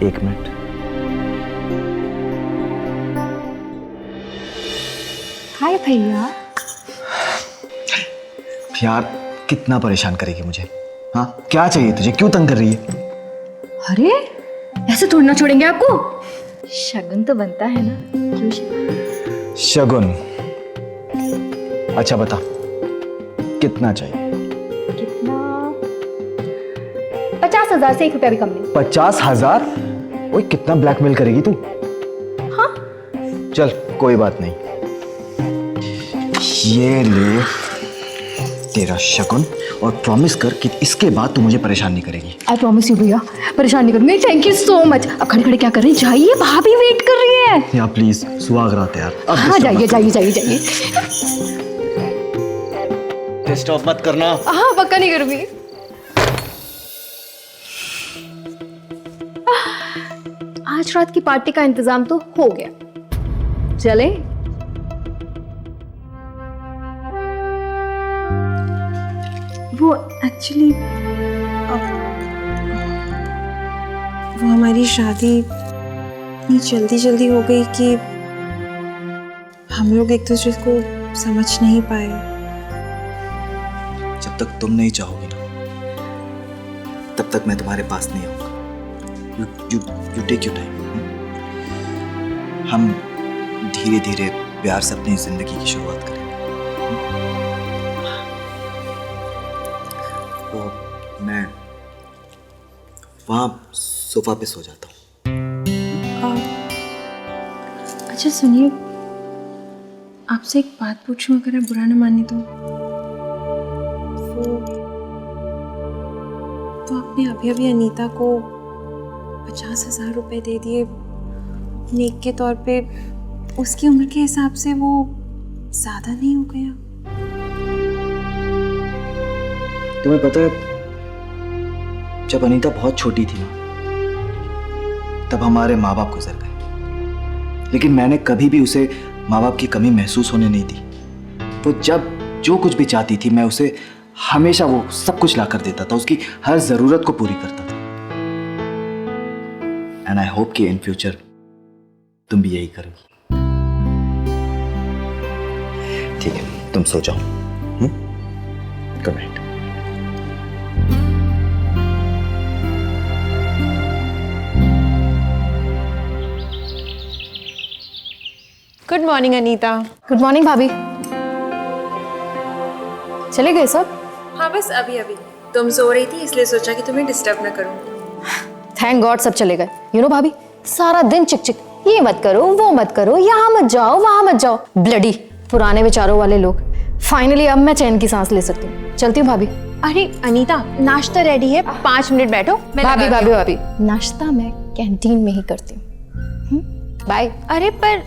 एक मिनट। हाय भैया। यार कितना परेशान करेगी मुझे? हाँ क्या चाहिए तुझे, क्यों तंग कर रही है? अरे ऐसे थोड़ी ना छोड़ेंगे आपको, शगुन तो बनता है ना। क्यों शगुन? अच्छा बता कितना चाहिए? कितना? 50,000 से 1 रुपया भी कम नहीं। 50,000? ओए कितना ब्लैकमेल करेगी तू? हाँ चल कोई बात नहीं, ये ले तेरा शगुन और प्रॉमिस कर कि इसके बाद तू मुझे परेशान नहीं करेगी। आई प्रॉमिस यू भैया, परेशान नहीं करूंगी। Thank you so much. अब खड़े खड़े क्या कर रही हैं? जाइए, भाभी वेट कर रही है। या प्लीज सुहागरात यार। अब हाँ जाइए जाइए जाइए जाइए। डिस्टर्ब मत करना। हाँ पक्का नहीं करूंगी। आज रात की पार्टी का इंतजाम तो हो गया, चले? वो एक्चुअली वो हमारी शादी इतनी जल्दी जल्दी हो गई कि हम लोग एक दूसरे को समझ नहीं पाए। जब तक तुम नहीं चाहोगी ना तब तक मैं तुम्हारे पास नहीं आऊंगा। You take your time. हम धीरे धीरे प्यार से अपनी जिंदगी की शुरुआत करेंगे। तो मैं वहां सोफा पे सो जाता हूँ। अच्छा सुनिए, आपसे एक बात पूछूं, अगर आप बुरा ना माने तो आपने अभी अभी अनीता को 50,000 रुपए दे दिए नेक के तौर पे। उसकी उम्र के हिसाब से वो ज्यादा नहीं हो गया? तुम्हें पता है जब अनीता बहुत छोटी थी ना तब हमारे माँ बाप गुजर गए, लेकिन मैंने कभी भी उसे माँ बाप की कमी महसूस होने नहीं दी। वो जब जो कुछ भी चाहती थी मैं उसे हमेशा वो सब कुछ ला कर देता था, उसकी हर जरूरत को पूरी करता था। एंड आई होप कि इन फ्यूचर तुम भी यही करोगी। ठीक है तुम सो जाओ। Good night. Good morning Anita. Good morning भाभी। चले गए सब? हाँ बस अभी अभी। तुम सो रही थी इसलिए सोचा कि तुम्हें डिस्टर्ब ना करूं। थैंक गॉड सब चले गए। यू नो भाभी, सारा दिन चिक चिक, ये मत करो वो मत करो, यहाँ मत जाओ वहां मत जाओ, ब्लडी पुराने विचारों वाले लोग। फाइनली अब मैं चैन की सांस ले सकती हूँ। चलती हूँ भाभी। अरे अनीता, नाश्ता रेडी है, 5 मिनट बैठो। भाभी भाभी भाभी, नाश्ता मैं कैंटीन में ही करती हूँ। बाय। अरे पर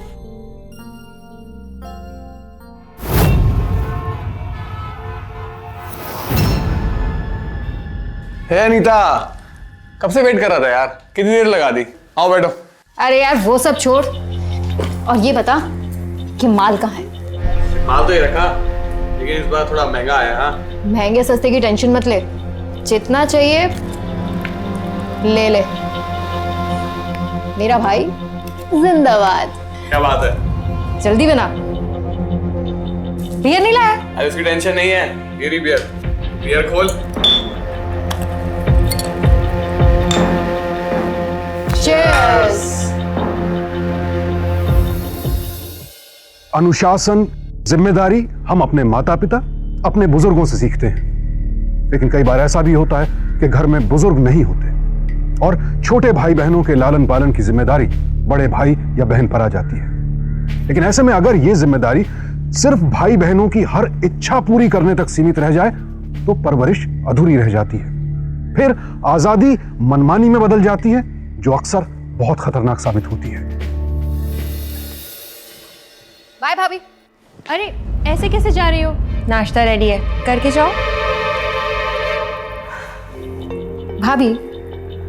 हे अनीता, कब से वेट कर रहा था यार, कितनी देर लगा दी। आओ बैठो। अरे यार वो सब छोड़, और ये बता कि माल कहाँ है? माल तो ही रखा, लेकिन इस बार थोड़ा महंगा आया। हाँ महंगे सस्ते की टेंशन मत ले, जितना चाहिए ले ले। मेरा भाई जिंदाबाद। क्या बात है, जल्दी बना। बियर नहीं लाया? अरे उसकी टेंशन नहीं है, ये रही बियर। बियर खोल। Cheers! अनुशासन, जिम्मेदारी हम अपने माता पिता, अपने बुजुर्गों से सीखते हैं। लेकिन कई बार ऐसा भी होता है कि घर में बुजुर्ग नहीं होते और छोटे भाई बहनों के लालन पालन की जिम्मेदारी बड़े भाई या बहन पर आ जाती है। लेकिन ऐसे में अगर ये जिम्मेदारी सिर्फ भाई बहनों की हर इच्छा पूरी करने तक सीमित रह जाए तो परवरिश अधूरी रह जाती है। फिर आजादी मनमानी में बदल जाती है, जो अक्सर बहुत खतरनाक साबित होती है। बाय भाभी। अरे ऐसे कैसे जा रही हो? नाश्ता रेडी है, करके जाओ। भाभी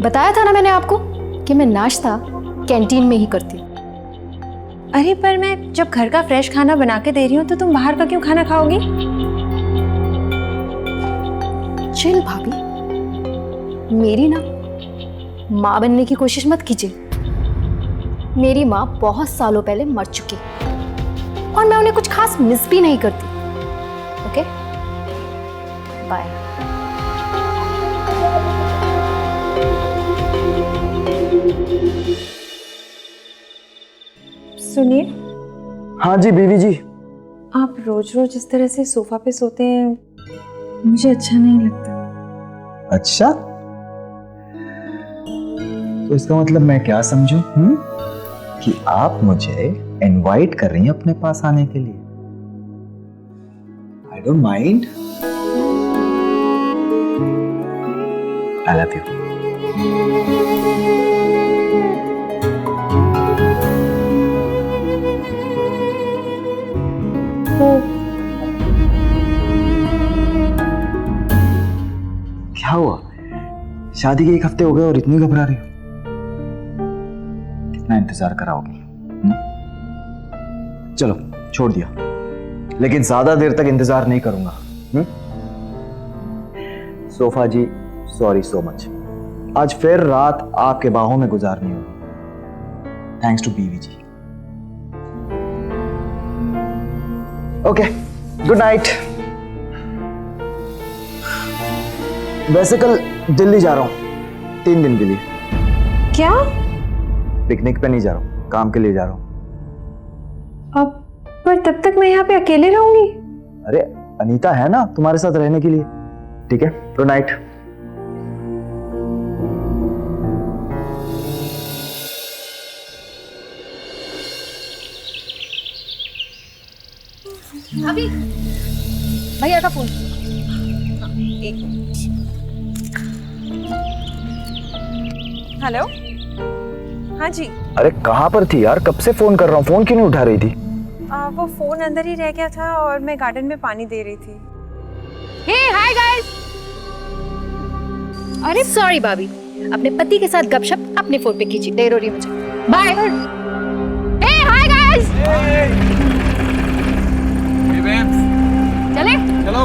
बताया था ना मैंने आपको कि मैं नाश्ता कैंटीन में ही करती हूँ। अरे पर मैं जब घर का फ्रेश खाना बना के दे रही हूँ तो तुम बाहर का क्यों खाना खाओगी? चिल भाभी, मेरी ना माँ बनने की कोशिश मत कीजिए। मेरी माँ बहुत सालों पहले मर चुकी है और मैं उन्हें कुछ खास मिस भी नहीं करती। Okay, bye. सुनिए, हाँ जी बीवी जी। आप रोज रोज इस तरह से सोफा पे सोते हैं, मुझे अच्छा नहीं लगता। अच्छा, तो इसका मतलब मैं क्या समझूं कि आप मुझे इनवाइट कर रही हैं अपने पास आने के लिए। I don't mind. I love you. क्या हुआ? शादी के 1 हफ्ते हो गए और इतनी घबरा रही हो? कितना इंतजार कराओगी? चलो छोड़ दिया, लेकिन ज्यादा देर तक इंतजार नहीं करूंगा। सोफा जी, सॉरी सो मच। आज फिर रात आपके बाहों में गुजारनी होगी। थैंक्स टू बीवी जी। Okay, good night. वैसे कल दिल्ली जा रहा हूँ 3 दिन के लिए। क्या? पिकनिक पे नहीं जा रहा हूँ, काम के लिए जा रहा हूँ। अब पर तब तक मैं यहाँ पे अकेले रहूंगी। अरे अनीता है ना तुम्हारे साथ रहने के लिए। ठीक है, गुड नाइट। अभी भैया का फोन। हेलो, हाँ जी। अरे कहाँ पर थी यार? कब से फोन कर रहा हूँ, फोन क्यों नहीं उठा रही थी? वो फोन अंदर ही रह गया था और मैं गार्डन में पानी दे रही थी। हे हाय गाइस। अरे सॉरी भाभी, अपने पति के साथ गपशप अपने फोन पे कीजिए, देर हो रही है मुझे। बाय। हे हाय गाइस। चले चलो।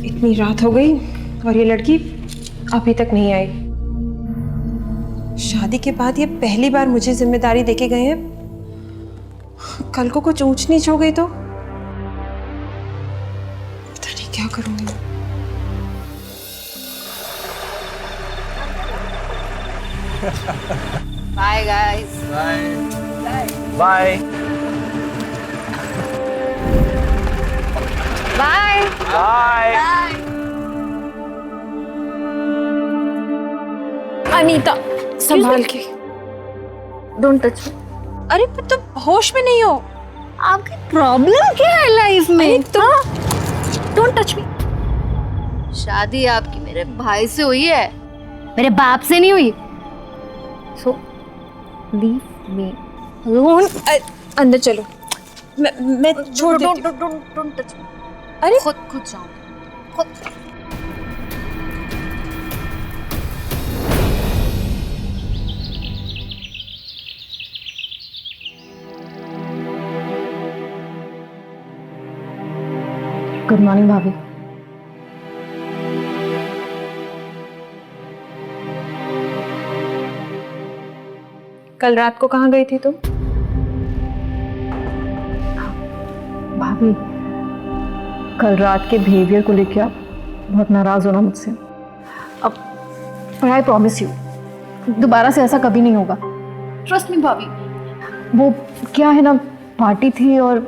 इतनी रात हो गई और ये लड़की अभी तक नहीं आई। शादी के बाद ये पहली बार मुझे जिम्मेदारी देके गए हैं। कल को कुछ ऊंच नीच हो गई तो पता नहीं क्या करूंगी। Bye guys. Bye bye bye. Anita, संभाल के। Don't touch me. अरे पर तुम होश में नहीं हो। आपकी प्रॉब्लम क्या है लाइफ में? डोंट टच मी। शादी आपकी मेरे भाई से हुई है, मेरे बाप से नहीं हुई। So leave me alone. अंदर चलो। मैं छोड़ देती हूँ। Don't touch me. अरे खुद जाओ खुद। गुड मॉर्निंग भाभी। कल रात को कहाँ गई थी तुम? भाभी, कल रात के बिहेवियर को लेकर आप बहुत नाराज होना मुझसे। अब पर आई प्रॉमिस यू, दोबारा से ऐसा कभी नहीं होगा। ट्रस्ट मी भाभी। वो क्या है ना, पार्टी थी और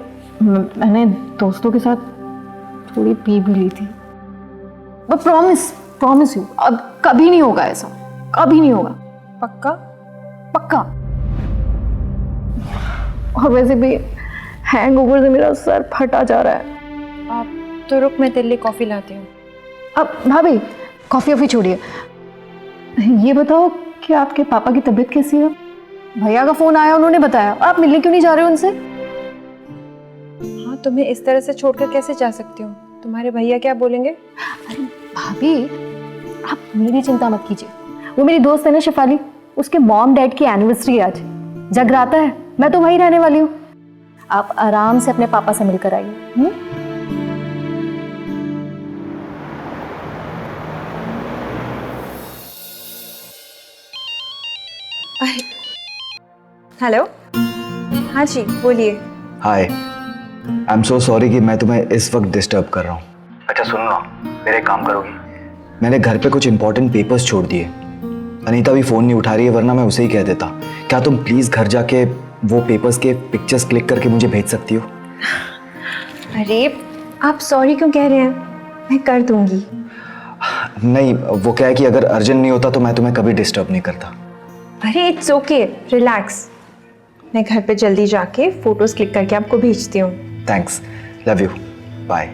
मैंने दोस्तों के साथ थोड़ी पी भी ली थी। बट प्रॉमिस यू, अब कभी नहीं होगा ऐसा, कभी नहीं होगा। पक्का? पक्का। और वैसे भी हैंगओवर से मेरा सर फटा जा रहा है। आप तो रुक, मैं तेरे लिए कॉफी लाती हूँ। अब भाभी कॉफी छोड़िए, ये बताओ कि आपके पापा की तबीयत कैसी है? भैया का फोन आया, उन्होंने बताया। आप मिलने क्यों नहीं जा रहे उनसे? हाँ, तुम्हें इस तरह से छोड़कर कैसे जा सकती हूँ? तुम्हारे भैया क्या बोलेंगे? अरे भाभी, आप मेरी चिंता मत कीजिए। वो मेरी दोस्त है ना शिफाली, उसके मॉम डैड की एनिवर्सरी है आज। जगराता है, मैं तो वहीं रहने वाली हूँ। आप आराम से अपने पापा से मिलकर आइए। हेलो, हाँ जी बोलिए। हाय, आई एम सो सॉरी कि मैं तुम्हें इस वक्त डिस्टर्ब कर रहा हूँ। अच्छा सुनो ना, मेरे एक काम करोगी? मैंने घर पे कुछ इंपॉर्टेंट पेपर्स छोड़ दिए। अनीता भी फ़ोन नहीं उठा रही है, वरना मैं उसे ही कह देता। क्या तुम प्लीज़ घर जाके वो पेपर्स के पिक्चर्स क्लिक करके मुझे भेज सकती हो? अरे आप सॉरी क्यों कह रहे हैं, मैं कर दूंगी। नहीं, वो क्या है कि अगर अर्जेंट नहीं होता तो मैं तुम्हें कभी डिस्टर्ब नहीं करता। अरे इट्स ओके, रिलैक्स। मैं घर पे जल्दी जाके फोटोज क्लिक करके आपको भेजती हूँ। Thanks, love you, bye.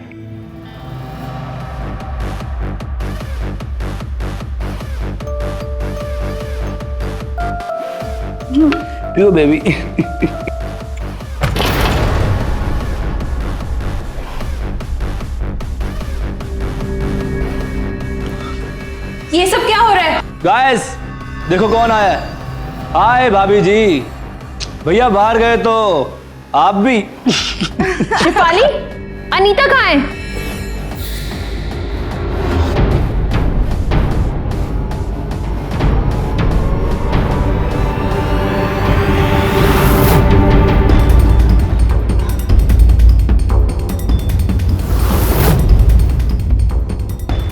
पियो बेबी। ये सब क्या हो रहा है? गाइस देखो कौन आया है। हाय भाभी जी, भैया बाहर गए तो आप भी। शिफाली, अनीता कहाँ है?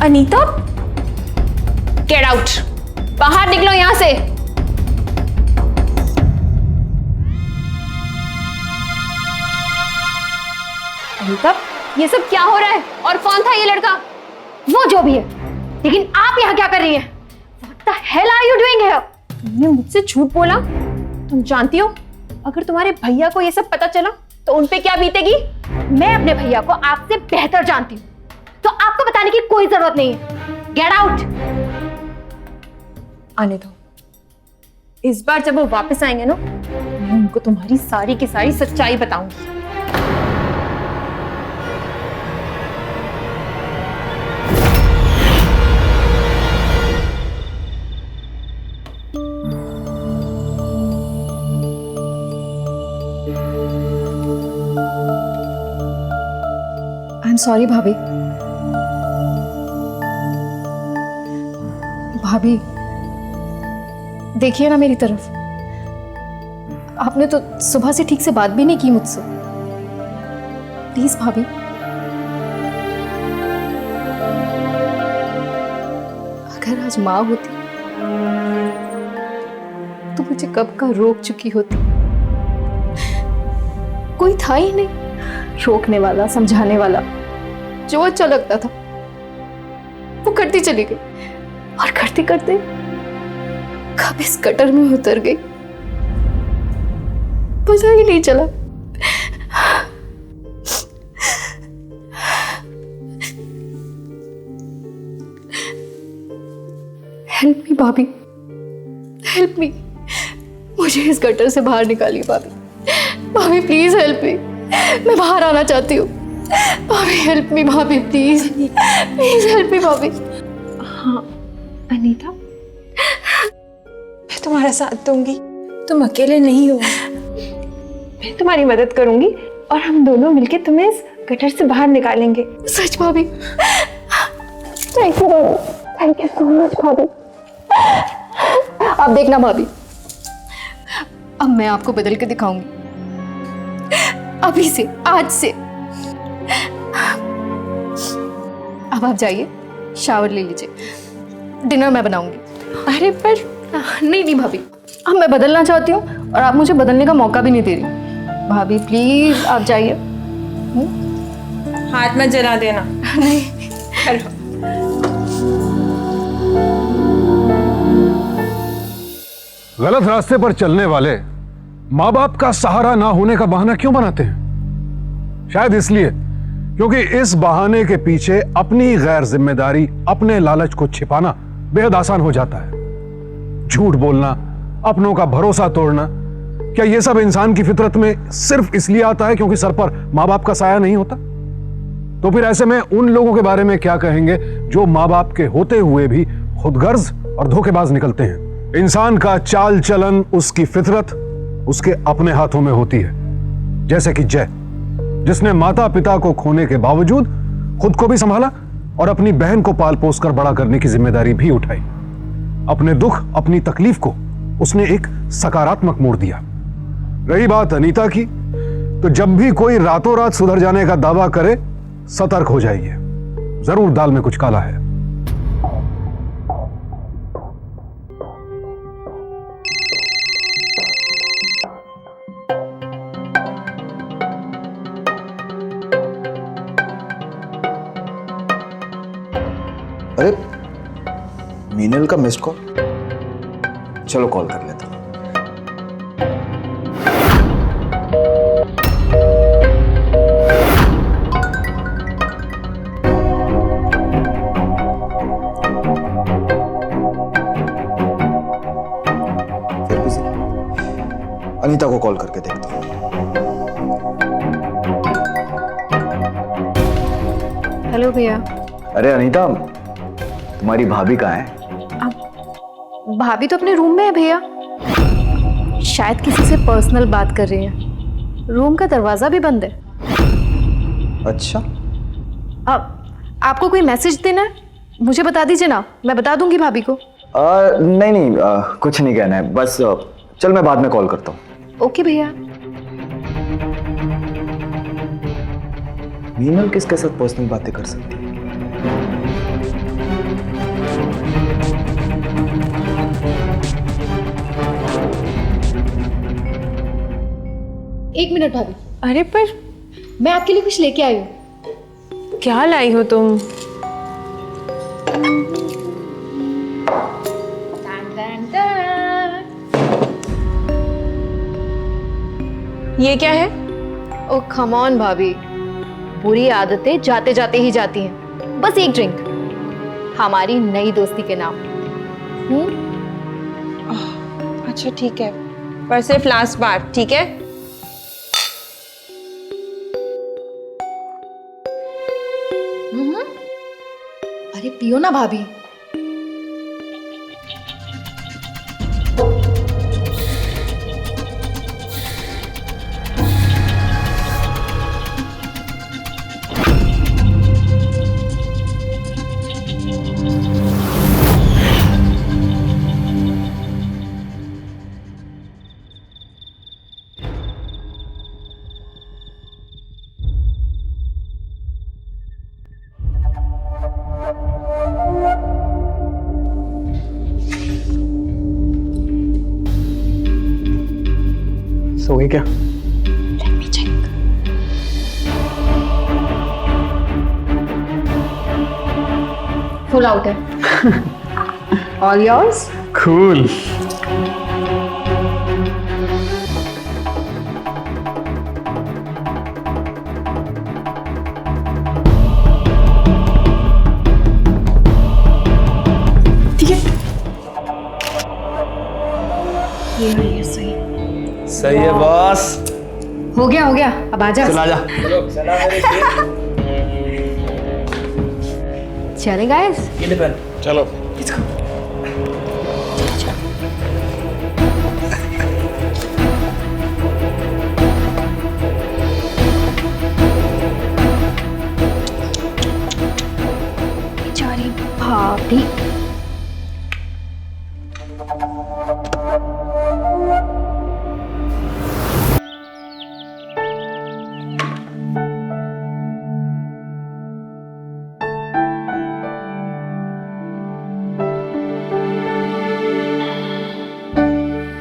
अनीता, गेट आउट, बाहर निकलो यहां से। अनीता, ये सब क्या हो रहा है? और कौन था ये लड़का? वो जो भी है, लेकिन आप यहाँ क्या कर रही हैं? What the hell are you doing here? तुमने मुझसे झूठ बोला। तुम जानती हो अगर तुम्हारे भैया को ये सब पता चला तो उन पे क्या बीतेगी? मैं अपने भैया को आपसे बेहतर जानती हूँ, तो आपको बताने की कोई जरूरत नहीं है। Get out. आने दो। इस बार जब वो वापस आएंगे ना, मैं उनको तुम्हारी सारी की सारी सच्चाई बताऊंगी। आई एम सॉरी भाभी। भाभी देखिए ना मेरी तरफ, आपने तो सुबह से ठीक से बात भी नहीं की मुझसे। प्लीज भाभी, अगर आज माँ होती तो मुझे कब का रोक चुकी होती। कोई था ही नहीं रोकने वाला, समझाने वाला। जो अच्छा लगता था वो करती चली गई, और करते करते कब इस कटर में उतर गई पता ही नहीं चला। हेल्प मी भाभी, हेल्प मी। मुझे इस गटर से बाहर निकालिए भाभी। भाभी प्लीज हेल्प मी, मैं बाहर आना चाहती हूँ। भाभी हेल्प मी भाभी, प्लीज प्लीज हेल्प मी भाभी। हाँ अनीता, मैं तुम्हारा साथ दूंगी, तुम अकेले नहीं हो। मैं तुम्हारी मदद करूंगी और हम दोनों मिलके तुम्हें इस गटर से बाहर निकालेंगे। सच भाभी, थैंक यू भाभी, थैंक यू सो मच भाभी। अब देखना भाभी, अब मैं आपको बदल के दिखाऊंगी। अभी से, आज से। अब आप जाइए, शावर ले लीजिए, डिनर मैं बनाऊंगी। अरे पर नहीं भाभी, अब मैं बदलना चाहती हूँ और आप मुझे बदलने का मौका भी नहीं दे रही। भाभी प्लीज आप जाइए। हाथ मत जला देना। नहीं, गलत रास्ते पर चलने वाले माँ बाप का सहारा ना होने का बहाना क्यों बनाते हैं? शायद इसलिए क्योंकि इस बहाने के पीछे अपनी गैर जिम्मेदारी, अपने लालच को छिपाना बेहद आसान हो जाता है। झूठ बोलना, अपनों का भरोसा तोड़ना, क्या यह सब इंसान की फितरत में सिर्फ इसलिए आता है क्योंकि सर पर माँ बाप का साया नहीं होता? तो फिर ऐसे में उन लोगों के बारे में क्या कहेंगे जो माँ बाप के होते हुए भी खुदगर्ज और धोखेबाज निकलते हैं? इंसान का चाल चलन, उसकी फितरत उसके अपने हाथों में होती है। जैसे कि जय, जिसने माता पिता को खोने के बावजूद खुद को भी संभाला और अपनी बहन को पाल पोस कर बड़ा करने की जिम्मेदारी भी उठाई। अपने दुख, अपनी तकलीफ को उसने एक सकारात्मक मोड़ दिया। रही बात अनीता की, तो जब भी कोई रातों रात सुधर जाने का दावा करे, सतर्क हो जाइए, जरूर दाल में कुछ काला है। अरे मीनल का मिस्ड कॉल, चलो कॉल कर लेता हूं। फिर बिजी, अनीता को कॉल करके देखता हूं। हेलो भैया। अरे अनीता, तुम्हारी भाभी कहाँ है? भाभी तो अपने रूम में है भैया, शायद किसी से पर्सनल बात कर रही है। रूम का दरवाजा भी बंद है। अच्छा, आपको कोई मैसेज देना है? मुझे बता दीजिए ना, मैं बता दूंगी भाभी को। नहीं नहीं, कुछ नहीं कहना है, बस चल मैं बाद में कॉल करता हूँ। ओके भैया। मीनल किसके साथ पर्सनल बातें कर सकती है? एक मिनट भाभी, अरे पर मैं आपके लिए कुछ लेके आई हूँ। क्या लाई हो तुम? ये क्या है? ओ कम ऑन भाभी, बुरी आदतें जाते जाते ही जाती हैं। बस एक ड्रिंक, हमारी नई दोस्ती के नाम। अच्छा ठीक है, पर सिर्फ लास्ट बार, ठीक है? अरे पियो ना भाभी। सो गई क्या? फुल आउट है। All yours. कूल। ये सही। सही है बॉस। हो गया अब आजा। चला जा। चले गाइस। चलो। बेचारी भाभी।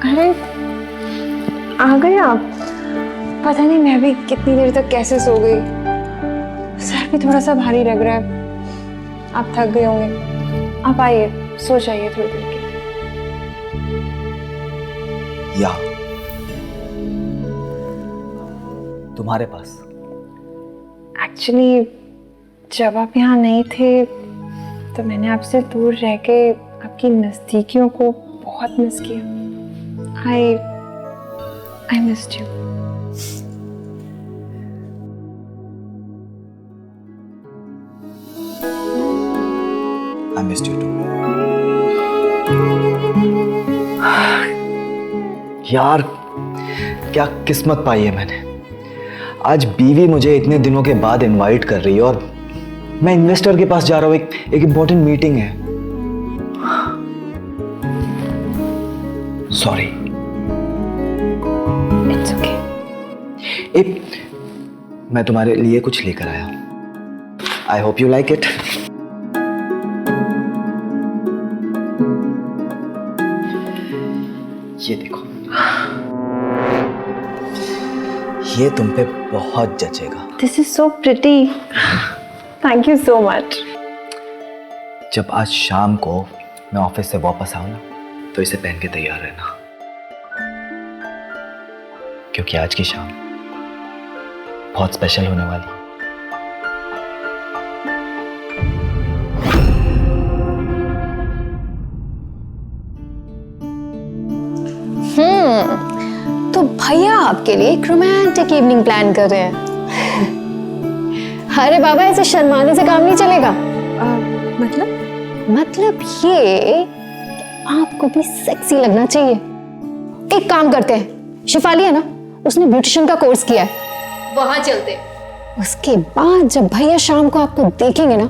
अरे आ गए आप? पता नहीं मैं भी कितनी देर तक कैसे सो गई। सर भी थोड़ा सा भारी लग रहा है। आप थक गए होंगे, आप आइए, सो जाइए थोड़ी देर के लिए। या तुम्हारे पास? एक्चुअली जब आप यहाँ नहीं थे तो मैंने आपसे दूर रह के आपकी नज़दीकियों को बहुत मिस किया। I missed you. I missed you too. यार क्या किस्मत पाई है मैंने। आज बीवी मुझे इतने दिनों के बाद इनवाइट कर रही है और मैं इन्वेस्टर के पास जा रहा हूं। एक इंपॉर्टेंट मीटिंग है। सॉरी। It's okay. मैं तुम्हारे लिए कुछ लेकर आया हूं। I hope you like it. ये देखो, ये तुम पे बहुत जचेगा। This is so pretty. Thank you so much. जब आज शाम को मैं ऑफिस से वापस आऊं ना, तो इसे पहन के तैयार रहना, क्योंकि आज की शाम बहुत स्पेशल होने वाली है। तो भैया आपके लिए एक रोमांटिक इवनिंग प्लान कर रहे हैं। अरे बाबा, ऐसे शर्माने से काम नहीं चलेगा। मतलब ये कि आपको भी सेक्सी लगना चाहिए। एक काम करते हैं, शिफाली है ना, उसने ब्यूटिशियन का कोर्स किया है, वहां चलते हैं। उसके बाद जब भैया शाम को आपको देखेंगे ना,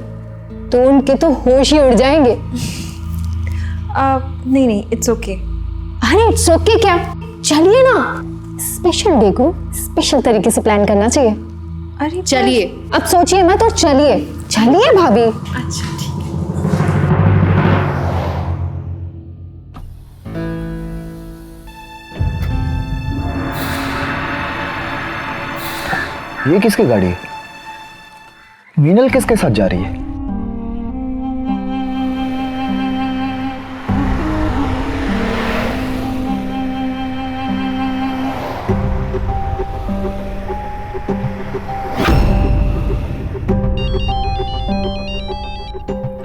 तो उनके तो होश ही उड़ जाएंगे। नहीं, इट्स ओके। अरे इट्स ओके क्या, चलिए ना, स्पेशल डे को स्पेशल तरीके से प्लान करना चाहिए। अरे चलिए, अब सोचिए मत और चलिए। चलिए भाभी। अच्छा ठीक है। ये किसकी गाड़ी है? मीनल किसके साथ जा रही है?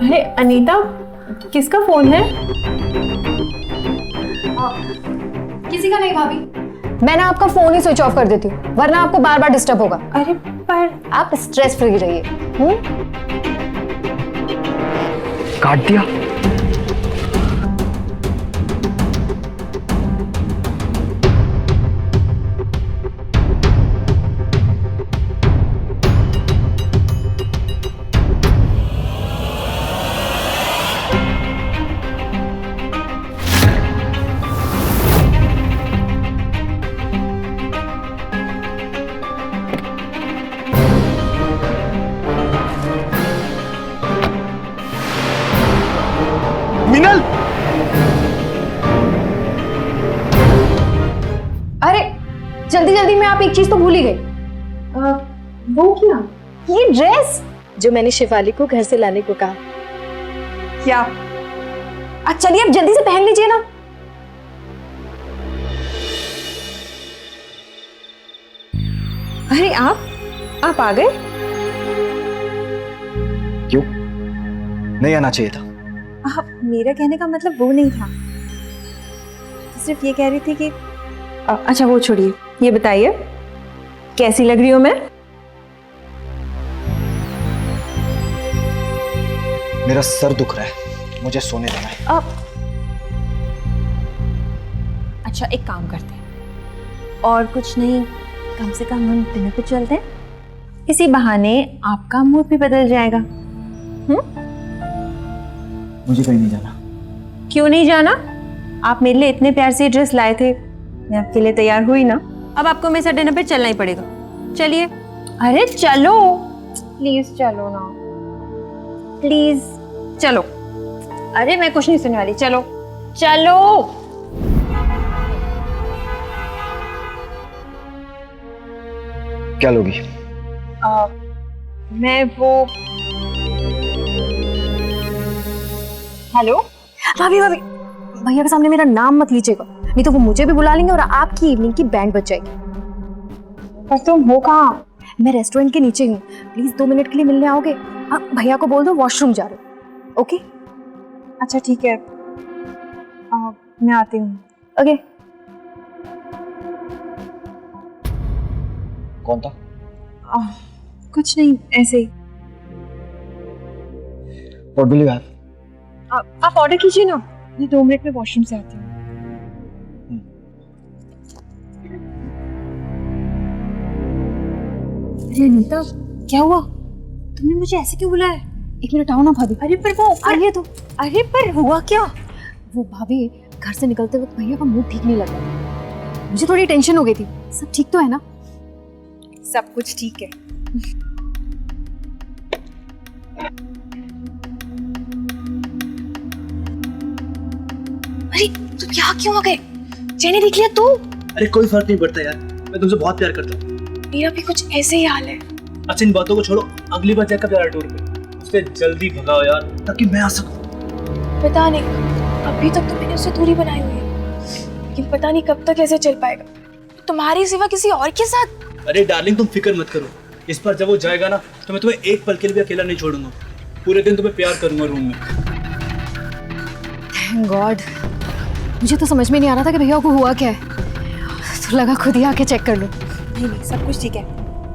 अरे अनीता, किसका फोन है? किसी का नहीं भाभी, मैं ना आपका फोन ही स्विच ऑफ कर देती हूँ, वरना आपको बार बार डिस्टर्ब होगा। अरे पर आप स्ट्रेस फ्री रहिए। काट दिया। मीनल! अरे जल्दी जल्दी में आप एक चीज तो भूल ही गए। वो क्या? ये ड्रेस जो मैंने शिफाली को घर से लाने को कहा। क्या? चलिए अब जल्दी से पहन लीजिए ना। अरे आप आ गए? क्यों? नहीं आना चाहिए था। मेरा कहने का मतलब वो नहीं था, सिर्फ ये कह रही थी कि अच्छा वो छोड़िए, ये बताइए कैसी लग रही हूं मैं? मेरा सर दुख रहा है, मुझे सोने देना है। अच्छा एक काम करते हैं, और कुछ नहीं, कम से कम हम डिनर पे चलते हैं, इसी बहाने आपका मूड भी बदल जाएगा। मुझे कहीं नहीं जाना। क्यों नहीं जाना? आप मेरे लिए इतने प्यार से ड्रेस लाए थे, मैं आपके लिए तैयार हुई ना। अब आपको मेरे साथ डिनर पे चलना ही पड़ेगा। चलिए। अरे चलो, प्लीज चलो ना, प्लीज चलो। अरे मैं कुछ नहीं सुनने वाली, चलो चलो। क्या लोगी? मैं वो हेलो भाभी भाभी, भैया के सामने मेरा नाम मत लीजिएगा, नहीं तो वो मुझे भी बुला लेंगे और आपकी इवनिंग की बैंड बज जाएगी। पर तुम हो कहाँ? मैं रेस्टोरेंट के नीचे हूँ, प्लीज 2 मिनट के लिए मिलने आओगे? भैया को बोल दो वॉशरूम जा रहे हो। ओके? अच्छा ठीक है, मैं आती हूँ। ओके। कौन था? कुछ नहीं, ऐसे ही। What will you have? आप ऑर्डर कीजिए ना, मैं 2 मिनट में वॉशरूम से आती हूँ। अरे अनीता, क्या हुआ? तुमने मुझे ऐसे क्यों बुलाया? एक मिनट आओ ना भाभी। अरे पर वो आइए तो। अरे पर हुआ क्या? वो भाभी, घर से निकलते वक्त भैया का मूड ठीक नहीं लग रहा, मुझे थोड़ी टेंशन हो गई थी। सब ठीक तो है ना? सब कुछ ठीक है। अरे तुम यहाँ क्यों आ गए? जेनी देख लिया तू? अरे कोई फर्क नहीं पड़ता यार, मैं तुमसे बहुत प्यार करता हूँ। मेरा भी कुछ ऐसे ही हाल है। अच्छा इन बातों को छोड़ो, अगली बार चेकअप यार टूर पे उससे जल्दी भगाओ यार, ताकि मैं आ सकूँ। पता नहीं, अभी तक तो मैंने उससे दूरी बनाई हुई है, लेकिन पता नहीं कब तक ऐसे चल पाएगा, तुम्हारी सिवा किसी और के साथ। अरे डार्लिंग तुम फिक्र मत करो, इस बार जब वो जाएगा ना तो मैं तुम्हें एक पल के लिए भी अकेला नहीं छोड़ूंगा। पूरे दिन तुम्हें प्यार करूंगा रूम में। Thank God. मुझे तो समझ में नहीं आ रहा था कि भैया को हुआ क्या है, तो लगा खुद ही आके चेक कर लो। नहीं नहीं, सब कुछ ठीक है।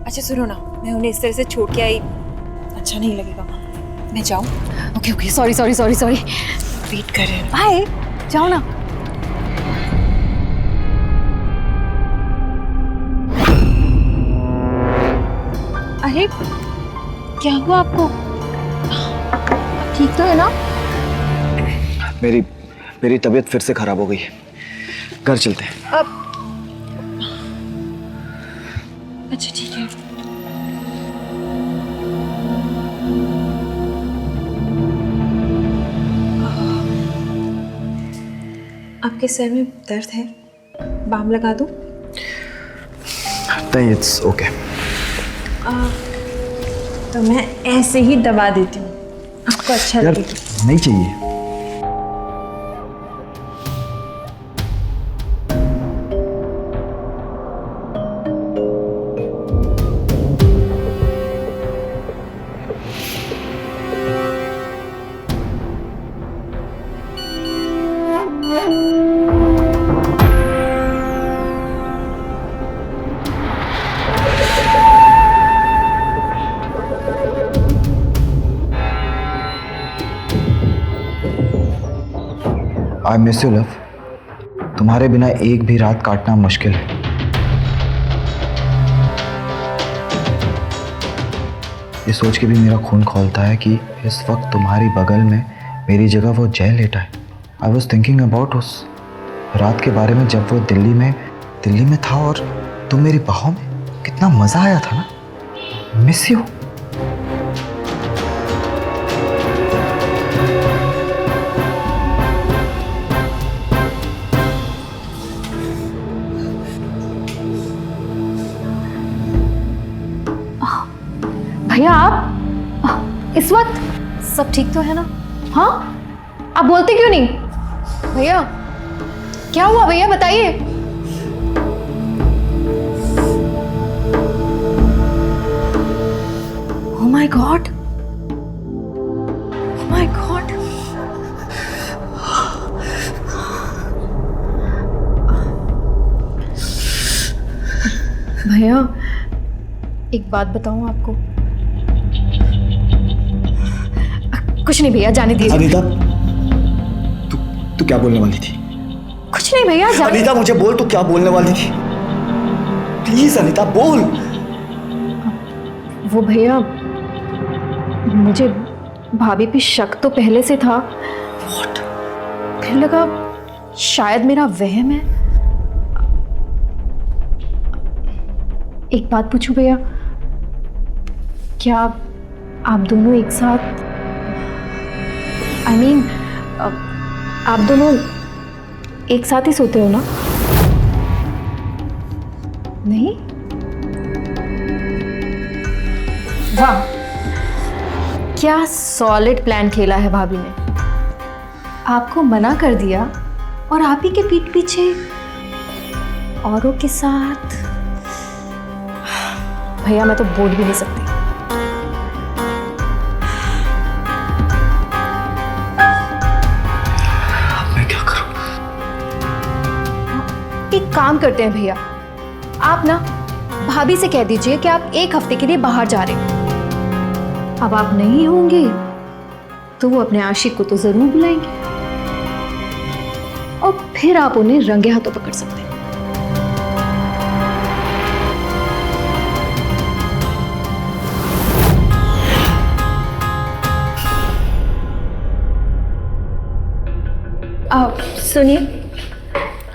अच्छा सुनो ना, मैं उन्हें इस तरह से छोड़ के आई, अच्छा नहीं लगेगा। मैं जाऊँ? Okay okay, sorry sorry sorry sorry. Wait कर रहे हैं। बाय, जाओ ना। अरे क्या हुआ आपको? ठीक तो है ना? मेरी तबीयत फिर से खराब हो गई है, घर चलते हैं। अब अच्छा ठीक है। आपके सर में दर्द है, बाम लगा दूं? नहीं, इट्स ओके। तो मैं ऐसे ही दबा देती हूँ, आपको अच्छा यार लगेगा। नहीं चाहिए। I miss you love. तुम्हारे बिना एक भी रात काटना मुश्किल है। ये सोच के भी मेरा खून खौलता है कि इस वक्त तुम्हारी बगल में मेरी जगह वो जय लेटा है। आई वॉज थिंकिंग अबाउट उस रात के बारे में जब वो दिल्ली में था और तुम मेरी बाहों में। कितना मजा आया था ना। Miss you. भैया आप इस वक्त सब ठीक तो है ना? हाँ, आप बोलते क्यों नहीं? भैया क्या हुआ? भैया बताइए। Oh my God, oh my God. भैया एक बात बताऊं आपको? कुछ नहीं भैया, जाने दीजिए। अनीता, तू क्या बोलने वाली थी? कुछ नहीं भैया, जाने। अनीता मुझे बोल, तू क्या बोलने वाली थी? प्लीज अनीता बोल। वो भैया, मुझे भाभी पे शक तो पहले से था। What? फिर लगा शायद मेरा वहम है। एक बात पूछूं भैया, क्या आप दोनों एक साथ, I mean, आप दोनों एक साथ ही सोते हो ना? नहीं? वाह, क्या सॉलिड प्लान खेला है भाभी ने। आपको मना कर दिया और आप ही के पीठ पीछे औरों के साथ। भैया मैं तो बोल भी नहीं सकती। मैं क्या करूं? एक काम करते हैं भैया, आप ना भाभी से कह दीजिए कि आप एक हफ्ते के लिए बाहर जा रहे हैं। अब आप नहीं होंगे तो वो अपने आशिक को तो जरूर बुलाएंगे और फिर आप उन्हें रंगे हाथों पकड़ सकते हैं। सुनिए,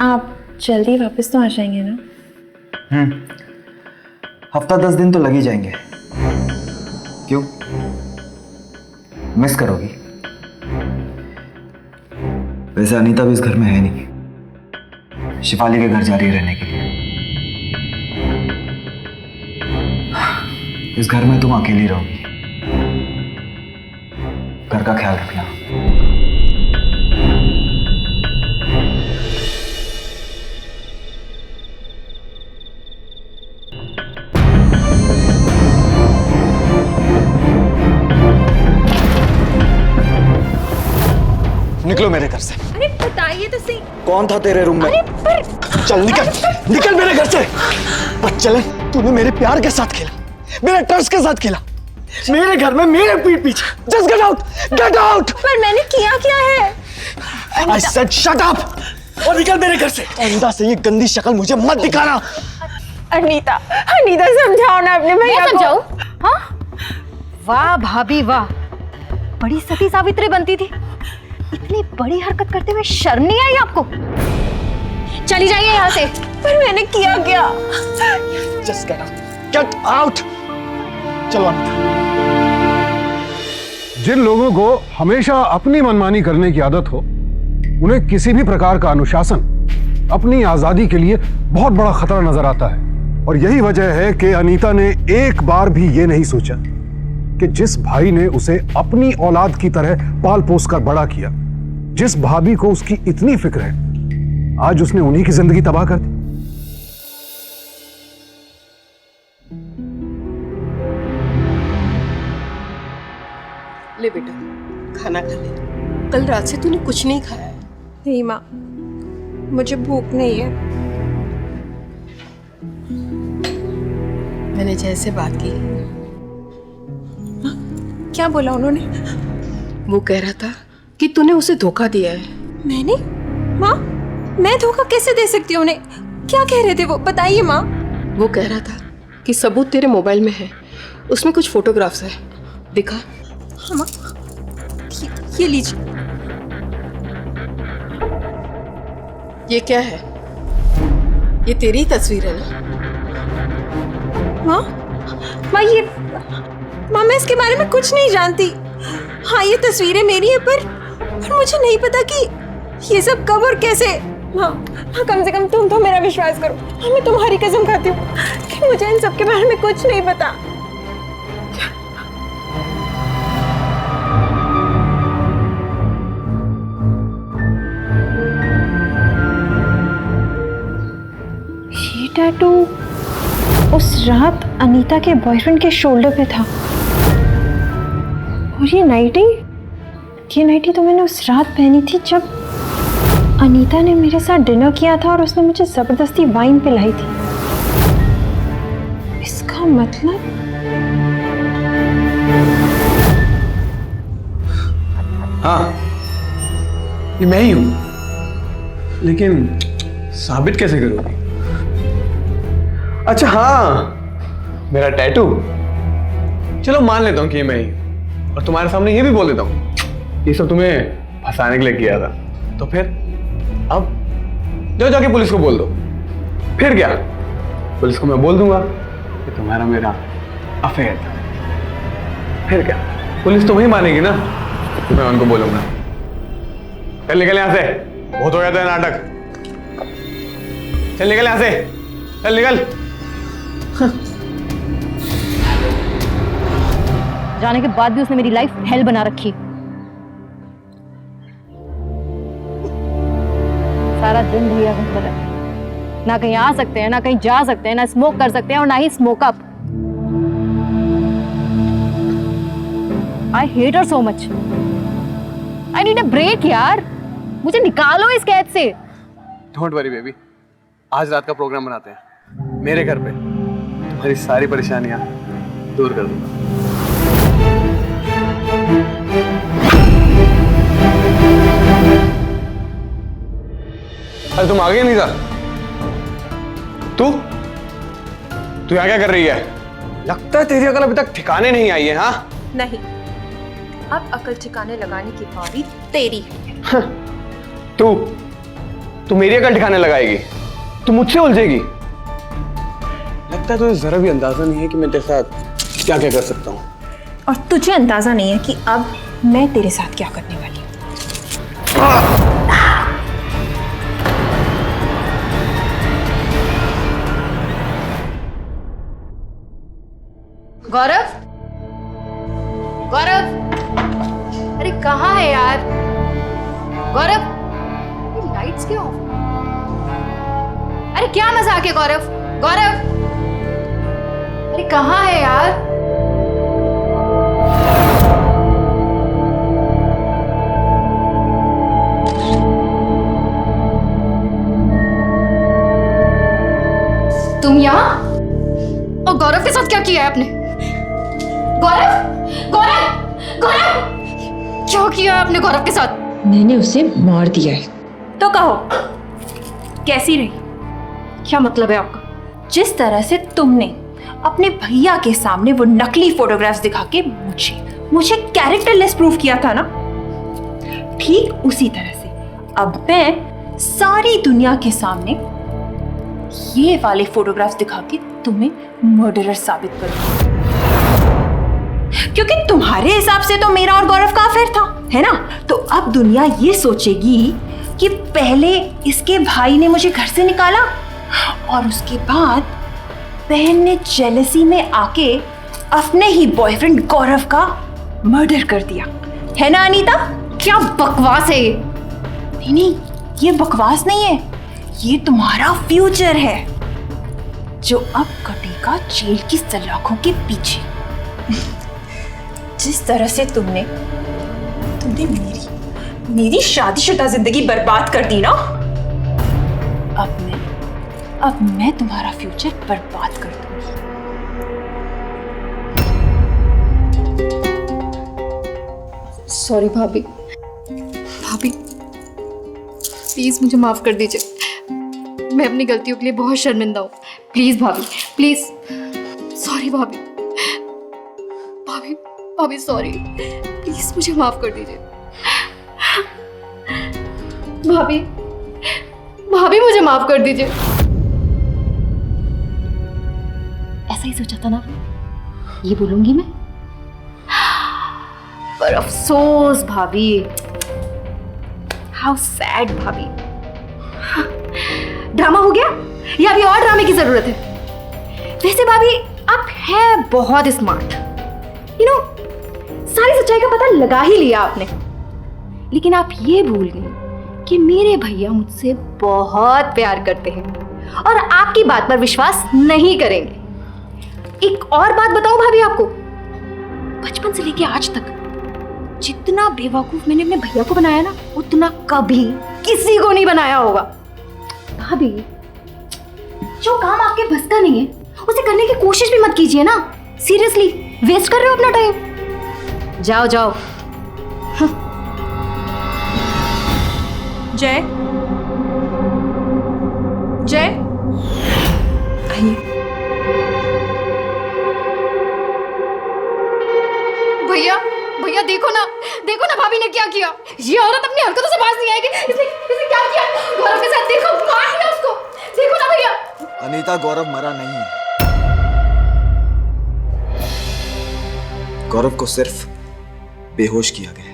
आप जल्दी वापस तो आ जाएंगे ना? हफ्ता 10 दिन तो लग ही जाएंगे। क्यों, मिस करोगी? वैसे अनीता भी इस घर में है नहीं, शिफाली के घर जा रही है रहने के लिए। इस घर में तुम अकेली रहोगी। घर का ख्याल रखना। निकलो मेरे घर से। अरे बताइए तो सही। कौन था तेरे रूम में? चल निकल, निकल मेरे घर से। बच्चले, तूने मेरे प्यार के साथ खेला, मेरे ट्रस्ट के साथ खेला, मेरे घर में मेरे पीठ पीछे। Just get out, get out. पर मैंने किया क्या है? आई सेड शट अप और निकल मेरे घर से। अनीता से ये गंदी शक्ल मुझे मत दिखाना। अनीता, अनीता समझाओ ना अपने भैया मैं को। समझाऊं? हाँ? वाह भाभी वाह, बड़ी सती सावित्री बनती थी। इतनी बड़ी हरकत करते हुए शर्म नहीं आई आपको? चली जाइए यहाँ से। पर मैंने किया क्या? Just get out, get out. चलो अनीता। जिन लोगों को हमेशा अपनी मनमानी करने की आदत हो, उन्हें किसी भी प्रकार का अनुशासन अपनी आजादी के लिए बहुत बड़ा खतरा नजर आता है। और यही वजह है कि अनीता ने एक बार भी ये नहीं सोचा कि जिस भाई ने उसे अपनी औलाद की तरह पाल पोस कर बड़ा किया, जिस भाभी को उसकी इतनी फिक्र है, आज उसने उन्हीं की जिंदगी तबाह कर दी। ले बेटा, खाना खा ले। कल रात से तूने कुछ नहीं खाया है। नहीं माँ, मुझे भूख नहीं है। मैंने जैसे बात की। क्या बोला उन्होंने? वो कह रहा था कि तूने उसे धोखा दिया है। मैंने? माँ, मैं धोखा कैसे दे सकती हूँ उन्हें? क्या कह रहे थे वो, बताइए माँ। वो कह रहा था कि सबूत तेरे मोबाइल में है, उसमें कुछ फोटोग्राफ्स है। दिखा। हाँ माँ, ये लीजिए। ये क्या है? ये तेरी तस्वीर है ना? माँ, माँ मैं इसके बारे में कुछ नहीं जानती। हाँ, ये तस्वीरें मेरी है, पर मुझे नहीं पता कि ये सब कब और कैसे। माँ, कम से कम तुम तो मेरा विश्वास करो। मैं तुम्हारी कसम खाती हूँ कि मुझे इन सब के बारे में कुछ नहीं पता। ये टैटू उस रात अनीता के बॉयफ्रेंड के शोल्डर पे था। और ये नाइटी तो मैंने उस रात पहनी थी जब अनीता ने मेरे साथ डिनर किया था और उसने मुझे जबरदस्ती वाइन पिलाई थी। इसका मतलब हाँ, ये मैं ही हूं, लेकिन साबित कैसे करोगी? अच्छा हाँ, मेरा टैटू। चलो मान लेता हूँ कि ये मैं ही हूं, और तुम्हारे सामने ये भी बोल देता हूँ ये सब तुम्हें फंसाने के लिए किया था। तो फिर अब जाओ, जाके पुलिस को बोल दो। फिर क्या, पुलिस को मैं बोल दूंगा कि तुम्हारा मेरा अफेयर था। फिर क्या, पुलिस तो वही मानेगी ना, मैं उनको बोलूंगा। चल निकल यहां से, बहुत हो गया था नाटक। चल निकल यहां से, चल निकल। जाने के बाद भी उसने मेरी लाइफ हेल बना रखी। सारा दिन भैया घर पर है, ना कहीं आ सकते हैं, ना कहीं जा सकते हैं, ना स्मोक कर सकते हैं और ना ही smoke up. I hate her so much. I need a break यार, मुझे निकालो इस कैद से। डोंट वरी बेबी, आज रात का प्रोग्राम बनाते हैं मेरे घर पे। तुम्हारी सारी परेशानियां दूर कर दूंगा। अरे तुम आ गई नीता? तू यहाँ क्या कर रही है? लगता है तेरी अकल अभी तक ठिकाने नहीं आई है। हाँ नहीं, अब अकल ठिकाने लगाने की बारी तेरी है। तू मेरी अकल ठिकाने लगाएगी, तू मुझसे उलझेगी। लगता है तुझे जरा भी अंदाजा नहीं है कि मैं तेरे साथ क्या क्या कर सकता हूँ। और तुझे अंदाजा नहीं है कि अब मैं तेरे साथ क्या करने वाली हूँ। गौरव, गौरव, अरे कहाँ है यार गौरव? ये लाइट्स क्यों ऑफ? अरे क्या मजाक है गौरव? गौरव, अरे कहाँ है यार? तुम यहाँ? और गौरव के साथ क्या किया है आपने? गौरव, गौरव, गौरव, क्या किया आपने गौरव के साथ? मैंने उसे मार दिया है। तो कहो कैसी रही? क्या मतलब है आपका? जिस तरह से तुमने अपने भैया के सामने वो नकली फोटोग्राफ्स दिखा के मुझे कैरेक्टरलेस प्रूफ किया था ना, ठीक उसी तरह से अब मैं सारी दुनिया के सामने ये वाले फोटोग्राफ्स दिखा के तुम्हें मर्डरर साबित करूंगी। क्योंकि तुम्हारे हिसाब से तो मेरा और गौरव का अफेयर था, है ना? तो अब दुनिया ये सोचेगी कि पहले इसके भाई ने मुझे घर से निकाला और उसके बाद बहन ने जेलसी में आके अपने ही बॉयफ्रेंड गौरव का मर्डर कर दिया, है ना अनीता? क्या बकवास है ये? नहीं, ये बकवास नहीं है, ये तुम्हारा फ्यूचर है जो अब कटेगा जेल की सलाखों के पीछे। जिस तरह से तुमने मेरी शादीशुदा जिंदगी बर्बाद कर दी ना, अब मैं तुम्हारा फ्यूचर बर्बाद कर दूंगी। सॉरी भाभी, भाभी प्लीज मुझे माफ कर दीजिए, मैं अपनी गलतियों के लिए बहुत शर्मिंदा हूँ। प्लीज भाभी, प्लीज। सॉरी भाभी, भाभी, भाभी सॉरी, प्लीज मुझे माफ कर दीजिए। भाभी, भाभी मुझे माफ कर दीजिए। ऐसा ही सोचा था ना ये बोलूंगी मैं, पर अफसोस भाभी, हाउ सैड भाभी। ड्रामा हो गया या अभी और ड्रामे की जरूरत है? वैसे भाभी आप है बहुत स्मार्ट, यू नो, सारी सच्चाई का पता लगा ही लिया आपने, लेकिन आप ये भूल गए कि मेरे भैया मुझसे बहुत प्यार करते हैं और आपकी बात पर विश्वास नहीं करेंगे। एक और बात बताऊं भाभी आपको, बचपन से लेके आज तक जितना बेवकूफ मैंने अपने भैया को बनाया ना, उतना कभी किसी को नहीं बनाया होगा। भाभी जो काम आपके बस का नहीं है उसे करने की कोशिश भी मत कीजिए ना। सीरियसली वेस्ट कर रहे हो अपना टाइम। जाओ जाओ। जय, जय आइए। भैया, भैया देखो ना भाभी ने क्या किया। ये औरत अपनी हरकतों से बाज नहीं आएगी। इसने क्या किया गौरव के साथ? देखो, मार दिया उसको। देखो ना भैया। अनीता, गौरव मरा नहीं है। गौरव को सिर्फ बेहोश किया गया।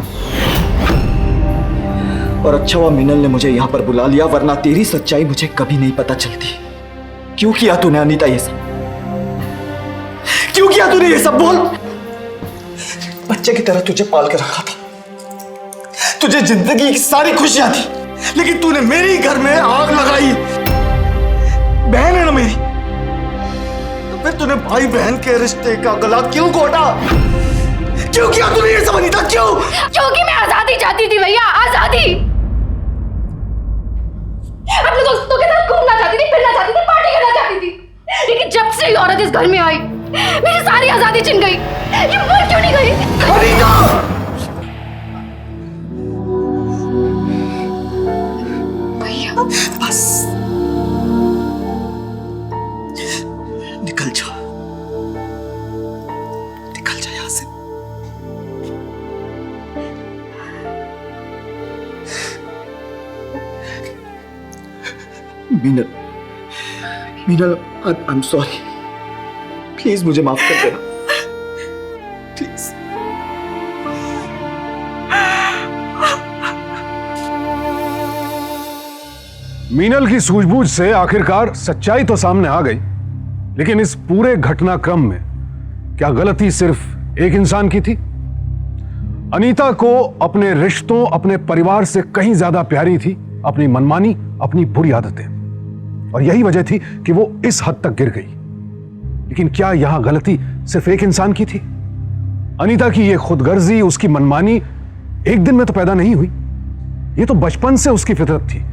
और अच्छा हुआ मिनल ने मुझे यहां पर बुला लिया, वरना तेरी सच्चाई मुझे कभी नहीं पता चलती। क्यों किया तूने अनीता ये सब? क्यों किया तूने ये सब? बोल। बच्चे की तरह तुझे पाल के रखा था, तुझे जिंदगी की सारी खुशियां थी, लेकिन तूने मेरे ही घर में आग लगाई। बहन है ना मेरी, तो फिर तूने भाई बहन के रिश्ते का गला क्यों घोटा? क्यों किया तूने ये सब अनीता? क्यों? क्योंकि मैं आजादी चाहती थी भैया, आजादी। अपने दोस्तों के साथ घूमना चाहती थी, फिरना चाहती थी, पार्टी करना चाहती थी, लेकिन जब से ये औरत इस घर में आई मेरी सारी आजादी छिन गई। ये मर क्यों नहीं गई? अनीता! भैया बस निकल जा, निकल जा यहां से। Meenal, Meenal, I am sorry. Please मुझे माफ कर देना, प्लीज। मीनल की सूझबूझ से आखिरकार सच्चाई तो सामने आ गई, लेकिन इस पूरे घटनाक्रम में क्या गलती सिर्फ एक इंसान की थी? अनीता को अपने रिश्तों, अपने परिवार से कहीं ज्यादा प्यारी थी अपनी मनमानी, अपनी बुरी आदतें, और यही वजह थी कि वो इस हद तक गिर गई। लेकिन क्या यहां गलती सिर्फ एक इंसान की थी? अनीता की ये खुदगर्जी, उसकी मनमानी एक दिन में तो पैदा नहीं हुई। ये तो बचपन से उसकी फितरत थी,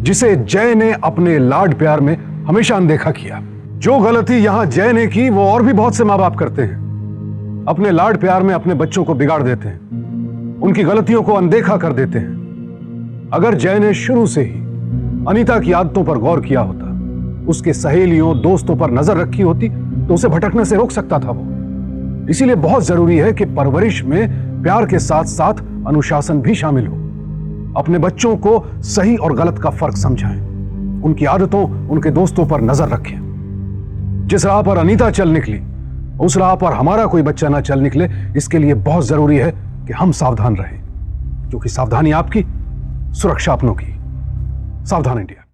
जिसे जय ने अपने लाड प्यार में हमेशा अनदेखा किया। जो गलती यहां जय ने की वो और भी बहुत से माँ बाप करते हैं, अपने लाड प्यार में अपने बच्चों को बिगाड़ देते हैं, उनकी गलतियों को अनदेखा कर देते हैं। अगर जय ने शुरू से ही अनीता की आदतों पर गौर किया होता, उसके सहेलियों, दोस्तों पर नजर रखी होती, तो उसे भटकने से रोक सकता था वो। इसीलिए बहुत जरूरी है कि परवरिश में प्यार के साथ साथ अनुशासन भी शामिल हो। अपने बच्चों को सही और गलत का फर्क समझाएं, उनकी आदतों, उनके दोस्तों पर नजर रखें। जिस राह पर अनीता चल निकली, उस राह पर हमारा कोई बच्चा ना चल निकले, इसके लिए बहुत जरूरी है कि हम सावधान रहें, क्योंकि सावधानी आपकी, सुरक्षा अपनों की। सावधान इंडिया।